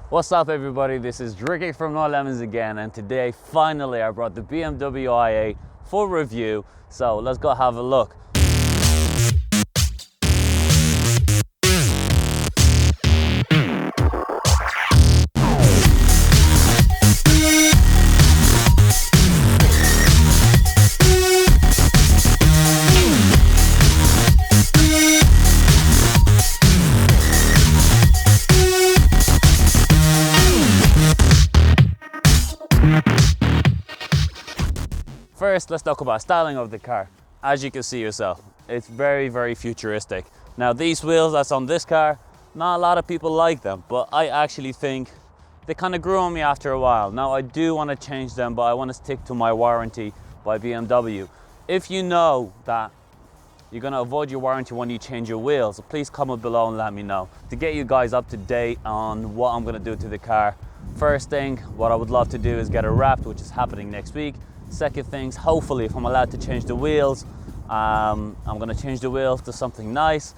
What's up everybody, this is Ricky from No Lemons again, and today finally I brought the BMW i8 for review, so let's go have a look. First, let's talk about styling of the car. As you can see yourself, it's very futuristic. Now these wheels that's on this car, not a lot of people like them, but I actually think they kind of grew on me after a while. Now I do want to change them, but I want to stick to my warranty by BMW. If you know that you're going to avoid your warranty when you change your wheels, please comment below and let me know to get you guys up to date on what I'm going to do to the car. First thing, what I would love to do is get it wrapped, which is happening next week. Second things, hopefully if I'm allowed to change the wheels, I'm going to change the wheels to something nice.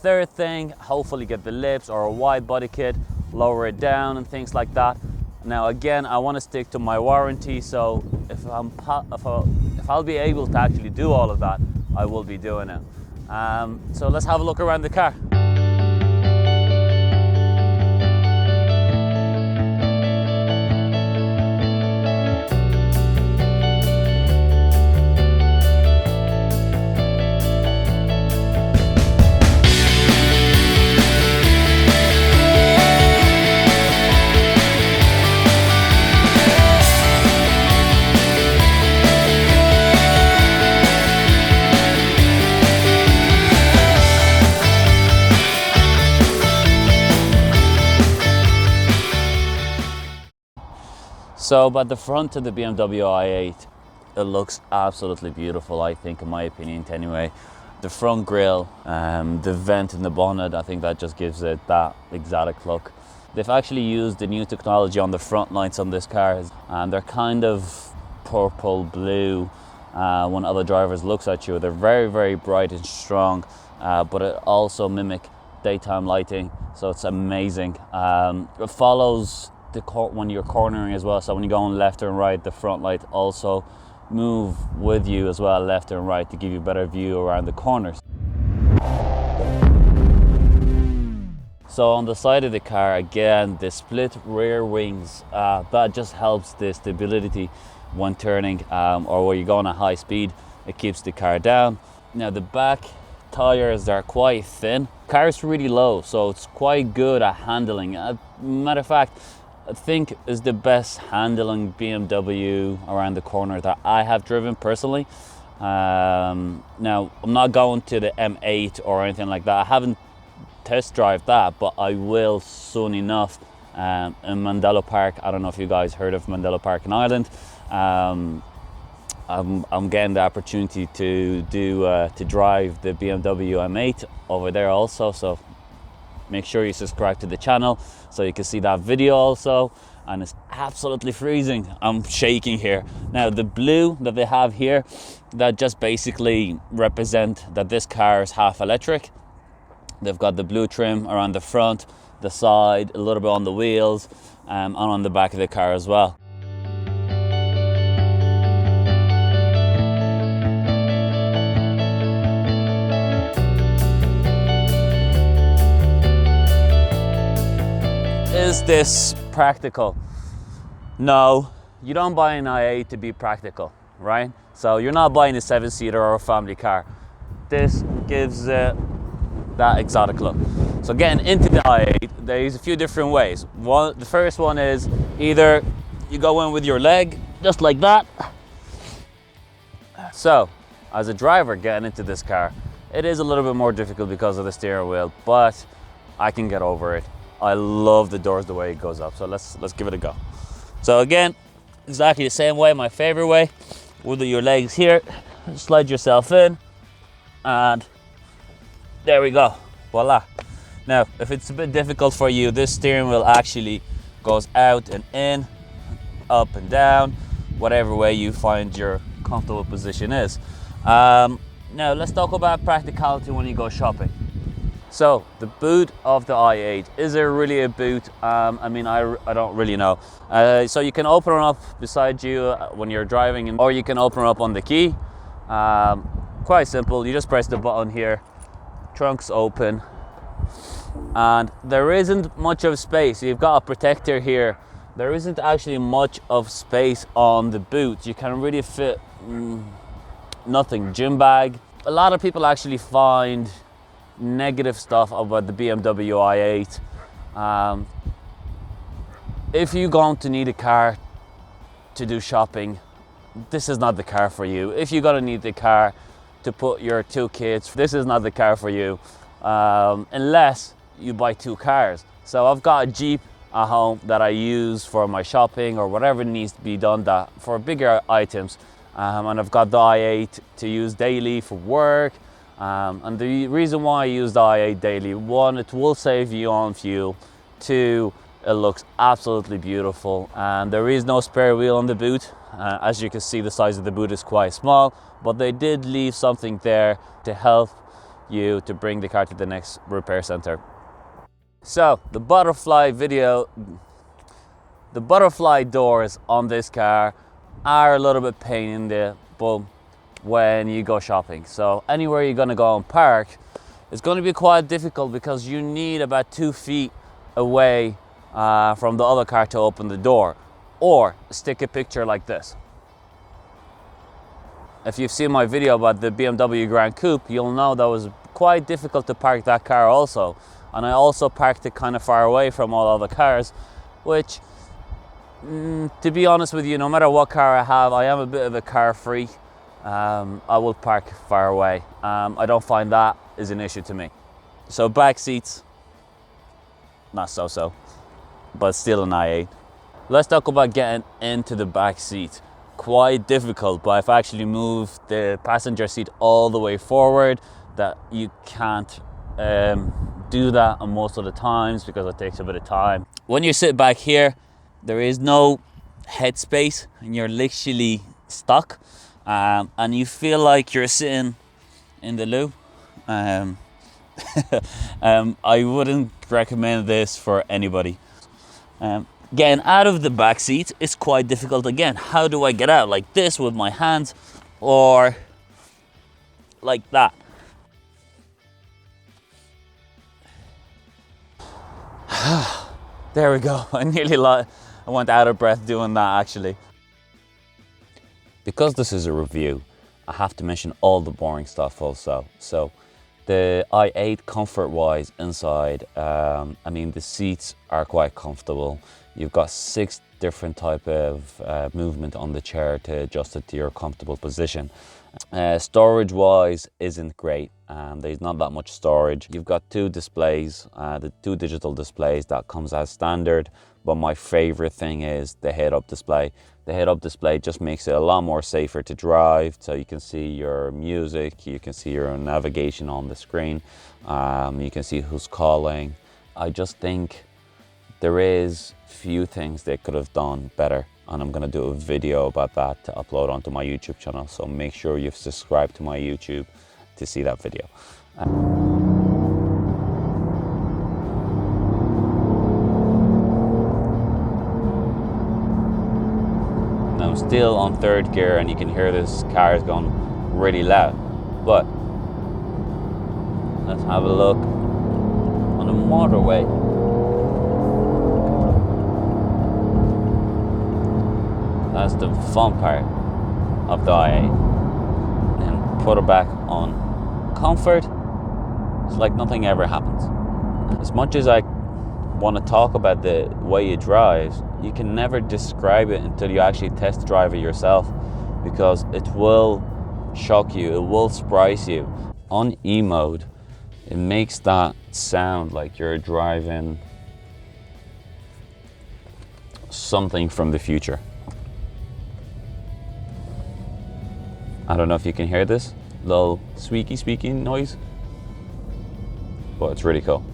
Third thing, hopefully get the lips or a wide body kit, lower it down and things like that. Now again, I want to stick to my warranty, so if I'll be able to actually do all of that, I will be doing it. So let's have a look around the car. So by the front of the BMW i8, it looks absolutely beautiful, I think, in my opinion anyway. The front grille, the vent in the bonnet, I think that just gives it that exotic look. They've actually used the new technology on the front lights on this car, and they're kind of purple blue when other drivers looks at you. They're very bright and strong, but it also mimic daytime lighting, so it's amazing. It follows when you're cornering as well, so when you're going left and right, the front light also move with you as well, left and right, to give you a better view around the corners. So on the side of the car, again, the split rear wings, that just helps the stability when turning or when you're going at high speed. It keeps the car down. Now the back tires are quite thin. The car is really low, so it's quite good at handling. Matter of fact, I think is the best handling BMW around the corner that I have driven personally. Now I'm not going to the M8 or anything like that. I haven't test drive that, but I will soon enough in Mandela Park. I don't know if you guys heard of Mandela Park in Ireland. I'm getting the opportunity to drive the BMW M8 over there also, so make sure you subscribe to the channel so you can see that video also. And it's absolutely freezing. I'm shaking here. Now the blue that they have here, that just basically represent that this car is half electric. They've got the blue trim around the front, the side, a little bit on the wheels, and on the back of the car as well. Is this practical? No, you don't buy an i8 to be practical, right? So you're not buying a 7-seater or a family car. This gives that exotic look. So getting into the i8, there's a few different ways. The first one is either you go in with your leg, just like that. So as a driver getting into this car, it is a little bit more difficult because of the steering wheel, but I can get over it. I love the doors, the way it goes up. So let's give it a go. So again, exactly the same way, my favorite way. With your legs here, slide yourself in, and there we go, voila. Now, if it's a bit difficult for you, this steering wheel actually goes out and in, up and down, whatever way you find your comfortable position is. Now let's talk about practicality when you go shopping. So the boot of the i8, is it really a boot? I mean, I don't really know. So you can open it up beside you when you're driving, or you can open it up on the key. Quite simple, you just press the button here, trunk's open, and there isn't much of space. You've got a protector here. There isn't actually much of space on the boot. You can really fit nothing. Gym bag. A lot of people actually find negative stuff about the BMW i8. If you're going to need a car to do shopping, this is not the car for you. If you're going to need the car to put your 2 kids, this is not the car for you, unless you buy 2 cars. So I've got a Jeep at home that I use for my shopping or whatever needs to be done that for bigger items, and I've got the i8 to use daily for work. And the reason why I use the i8 daily, 1, it will save you on fuel. 2, it looks absolutely beautiful, and there is no spare wheel on the boot. As you can see, the size of the boot is quite small, but they did leave something there to help you to bring the car to the next repair center. So the butterfly doors on this car are a little bit pain in the bum when you go shopping. So anywhere you're going to go and park, it's going to be quite difficult because you need about 2 feet away from the other car to open the door, or stick a picture like this. If you've seen my video about the BMW Grand Coupe, you'll know that was quite difficult to park that car also. And I also parked it kind of far away from all other cars, which, to be honest with you, no matter what car I have, I am a bit of a car freak. I will park far away. I don't find that is an issue to me. So back seats, not so, but still an i8. Let's talk about getting into the back seat. Quite difficult, but I've actually moved the passenger seat all the way forward. That you can't do that on most of the times because it takes a bit of time. When you sit back here, there is no headspace and you're literally stuck, and you feel like you're sitting in the loo. I wouldn't recommend this for anybody. Getting out of the back seat is quite difficult again. How do I get out? Like this with my hands, or like that? There we go. I went out of breath doing that actually. Because this is a review, I have to mention all the boring stuff also. So the i8 comfort wise inside, I mean the seats are quite comfortable. You've got 6 different type of movement on the chair to adjust it to your comfortable position. Storage wise isn't great. There's not that much storage. You've got 2 displays, the 2 digital displays that comes as standard, but my favorite thing is the head-up display. The head-up display just makes it a lot more safer to drive, so you can see your music, you can see your navigation on the screen, you can see who's calling. I just think there is few things they could have done better, and I'm going to do a video about that to upload onto my YouTube channel, so make sure you've subscribed to my YouTube to see that video. Now I'm still on 3rd gear and you can hear this car is going really loud, but let's have a look on the motorway. That's the fun part of the i8. And put it back on comfort, it's like nothing ever happens. As much as I want to talk about the way it drives, you can never describe it until you actually test drive it yourself, because it will shock you, it will surprise you. On E mode, it makes that sound like you're driving something from the future. I don't know if you can hear this little squeaky noise, but it's really cool.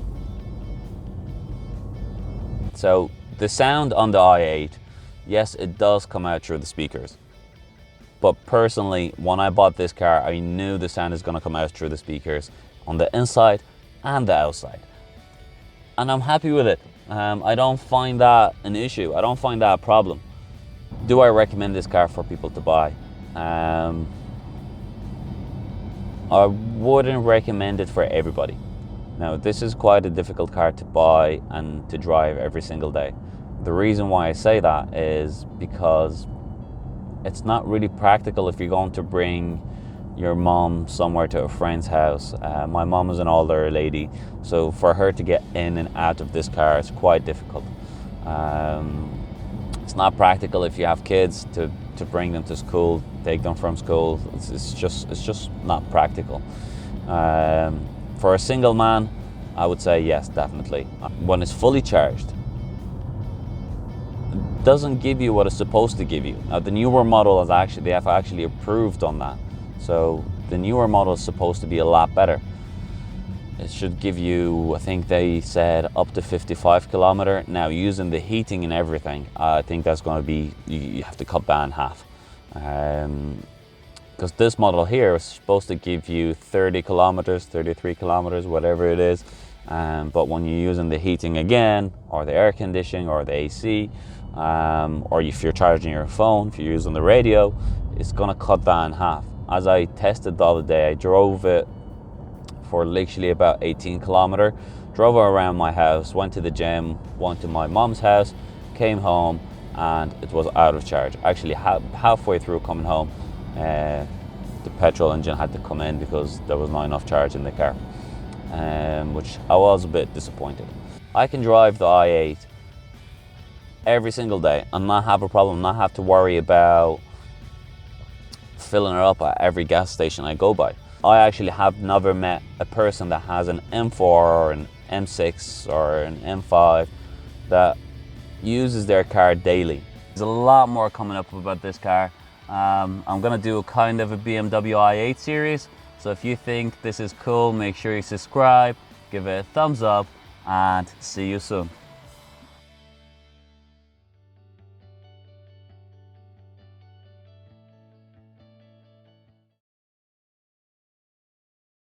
So the sound on the i8, yes, it does come out through the speakers. But personally, when I bought this car, I knew the sound is going to come out through the speakers. On the inside, and the outside. And I'm happy with it. I don't find that an issue. I don't find that a problem. Do I recommend this car for people to buy? I wouldn't recommend it for everybody. Now, this is quite a difficult car to buy and to drive every single day. The reason why I say that is because it's not really practical if you're going to bring your mom somewhere to a friend's house. My mom is an older lady, so for her to get in and out of this car is quite difficult. It's not practical if you have kids to bring them to school, take them from school. It's just not practical. For a single man, I would say yes, definitely. When it's fully charged, it doesn't give you what it's supposed to give you. Now, the newer model is they have actually improved on that. So the newer model is supposed to be a lot better. It should give you, I think they said, up to 55 kilometer. Now, using the heating and everything, I think that's going to be, you have to cut that in half. Because this model here is supposed to give you 30 kilometers, 33 kilometers, whatever it is. But when you're using the heating again, or the air conditioning, or the AC, or if you're charging your phone, if you're using the radio, it's going to cut that in half. As I tested the other day, I drove it for literally about 18 kilometers, drove it around my house, went to the gym, went to my mom's house, came home, and it was out of charge. Actually, halfway through coming home, the petrol engine had to come in because there was not enough charge in the car, which I was a bit disappointed. I can drive the i8 every single day and not have a problem, not have to worry about filling it up at every gas station I go by. I actually have never met a person that has an M4 or an M6 or an M5 that uses their car daily. There's a lot more coming up about this car. I'm gonna do a kind of a BMW i8 series. So if you think this is cool, make sure you subscribe, give it a thumbs up, and see you soon.